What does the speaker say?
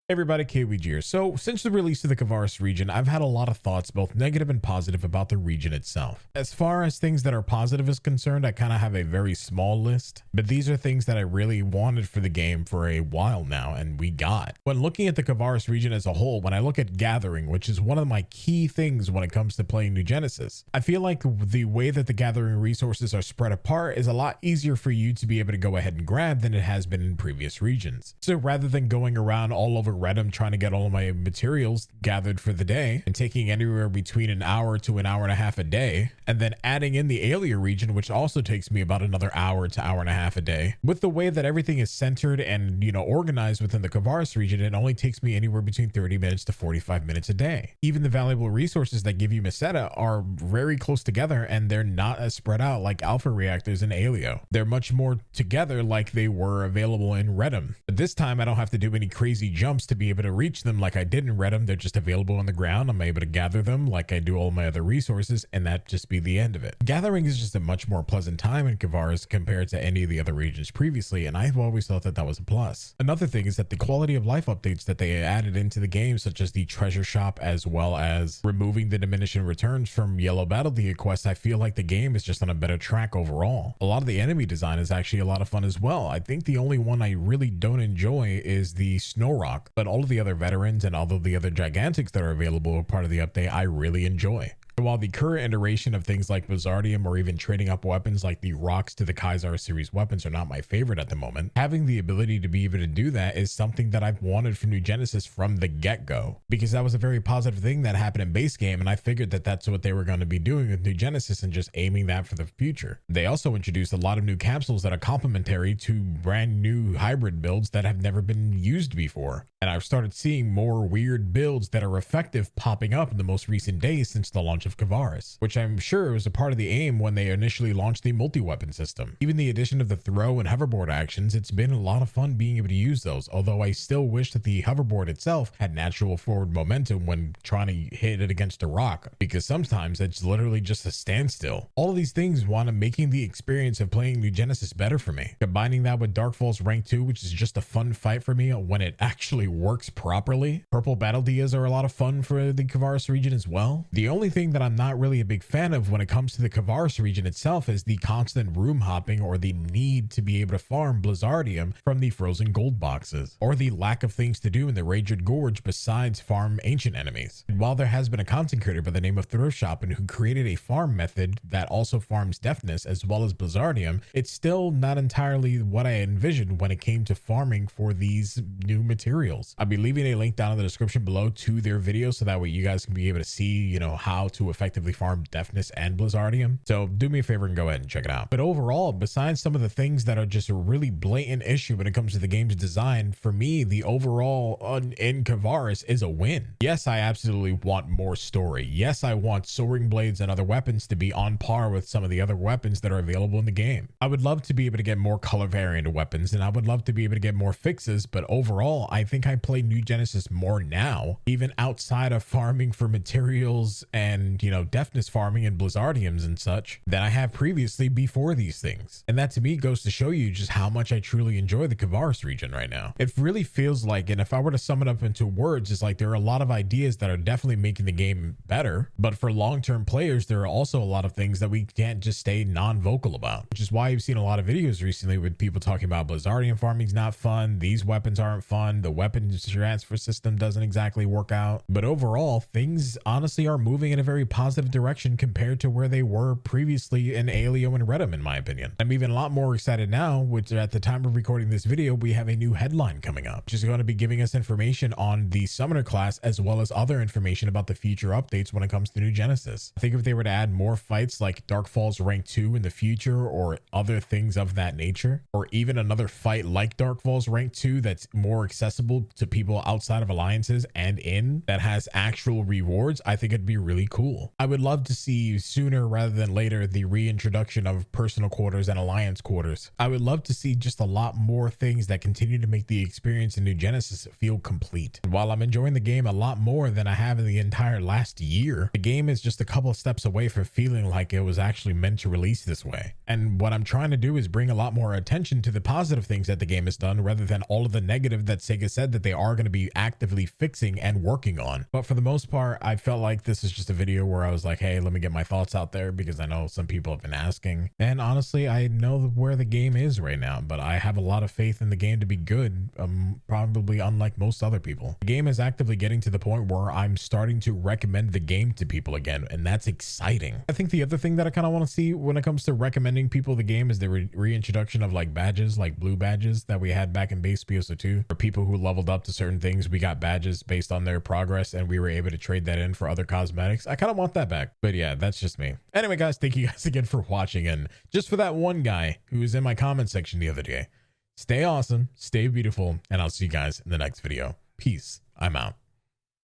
Everybody, Kaoiji here. So since the release of the Kvaris region, I've had a lot of thoughts, both negative and positive, about the region itself. As far as things that are positive is concerned, I kind of have a very small list, but these are things that I really wanted for the game for a while now, and we got. When looking at the Kvaris region as a whole, when I look at gathering, which is one of my key things when it comes to playing New Genesis, I feel like the way that the gathering resources are spread apart is a lot easier for you to be able to go ahead and grab than it has been in previous regions. So rather than going around all over Reddit trying to get all of my materials gathered for the day and taking anywhere between an hour to an hour and a half a day, and then adding in the area region, which also takes me about another hour to hour and a half a day, with the way that everything is centered and organized within the Kvaris region, it only takes me anywhere between 30 minutes to 45 minutes a day. Even the valuable resources that give you Meseta are very close together, and they're not as spread out like alpha reactors in Alio. They're much more together like they were available in Redum. But this time I don't have to do any crazy jumps to be able to reach them like I did in Redum. They're just available on the ground. I'm able to gather them like I do all my other resources, and that just be the end of it. Gathering is just a much more pleasant time in Kvaris compared to any of the other regions previously, and I've always thought that that was a plus. Another thing is that the quality of life updates that they added into the game, such as the treasure shop as well as removing the diminishing returns from yellow battlefield quests, I feel like the game is just on a better track overall. A lot of the enemy design is actually a lot of fun as well. I think the only one I really don't enjoy is the snow rock, but all of the other veterans and all of the other gigantics that are available as part of the update I really enjoy. While the current iteration of things like Blizzardium or even trading up weapons like the rocks to the Kaisar series weapons are not my favorite at the moment, having the ability to be able to do that is something that I've wanted from New Genesis from the get-go, because that was a very positive thing that happened in base game, and I figured that that's what they were going to be doing with New Genesis and just aiming that for the future. They also introduced a lot of new capsules that are complementary to brand new hybrid builds that have never been used before, and I've started seeing more weird builds that are effective popping up in the most recent days since the launch of Kvaris, which I'm sure was a part of the aim when they initially launched the multi-weapon system. Even the addition of the throw and hoverboard actions, it's been a lot of fun being able to use those, although I still wish that the hoverboard itself had natural forward momentum when trying to hit it against a rock, because sometimes it's literally just a standstill. All of these things wound up making the experience of playing New Genesis better for me. Combining that with Darkfall's Rank 2, which is just a fun fight for me when it actually works properly. Purple Battle Dias are a lot of fun for the Kvaris region as well. The only thing that I'm not really a big fan of when it comes to the Kvaris region itself is the constant room hopping, or the need to be able to farm Blizzardium from the frozen gold boxes, or the lack of things to do in the Raged Gorge besides farm ancient enemies. And while there has been a content creator by the name of Thrift Shopping who created a farm method that also farms deafness as well as Blizzardium, it's still not entirely what I envisioned when it came to farming for these new materials. I'll be leaving a link down in the description below to their video, so that way you guys can be able to see, how to effectively farm deafness and Blizzardium. So do me a favor and go ahead and check it out. But overall, besides some of the things that are just a really blatant issue when it comes to the game's design, for me, the overall in Kvaris is a win. Yes, I absolutely want more story. Yes, I want soaring blades and other weapons to be on par with some of the other weapons that are available in the game. I would love to be able to get more color variant weapons, and I would love to be able to get more fixes, but overall, I think I play New Genesis more now, even outside of farming for materials and, deafness farming and Blizzardiums and such, than I have previously before these things. And that to me goes to show you just how much I truly enjoy the Kvaris region right now. It really feels like, and if I were to sum it up into words, it's like there are a lot of ideas that are definitely making the game better, but for long-term players, there are also a lot of things that we can't just stay non-vocal about, which is why you've seen a lot of videos recently with people talking about Blizzardium farming's not fun, these weapons aren't fun, the weapons transfer system doesn't exactly work out. But overall, things honestly are moving in a very positive direction compared to where they were previously in Alio and Redum, in my opinion. I'm even a lot more excited now, which at the time of recording this video, we have a new headline coming up, which is going to be giving us information on the Summoner class, as well as other information about the future updates when it comes to New Genesis. I think if they were to add more fights like Darkfall's Rank 2 in the future, or other things of that nature, or even another fight like Darkfall's Rank 2 that's more accessible to people outside of alliances and in, that has actual rewards, I think it'd be really cool. cool. I would love to see sooner rather than later the reintroduction of personal quarters and alliance quarters. I would love to see just a lot more things that continue to make the experience in New Genesis feel complete. And while I'm enjoying the game a lot more than I have in the entire last year, the game is just a couple of steps away from feeling like it was actually meant to release this way. And what I'm trying to do is bring a lot more attention to the positive things that the game has done rather than all of the negative that Sega said that they are going to be actively fixing and working on. But for the most part, I felt like this is just a video where I was like, hey, let me get my thoughts out there because I know some people have been asking. And honestly, I know where the game is right now, but I have a lot of faith in the game to be good, probably unlike most other people. The game is actively getting to the point where I'm starting to recommend the game to people again, and that's exciting. I think the other thing that I kind of want to see when it comes to recommending people the game is the reintroduction of like badges, like blue badges that we had back in base PSO2. For people who leveled up to certain things, we got badges based on their progress and we were able to trade that in for other cosmetics. I kind of want that back, but yeah, that's just me. Anyway, guys, thank you guys again for watching. And just for that one guy who was in my comment section the other day, stay awesome, stay beautiful, and I'll see you guys in the next video. Peace. I'm out.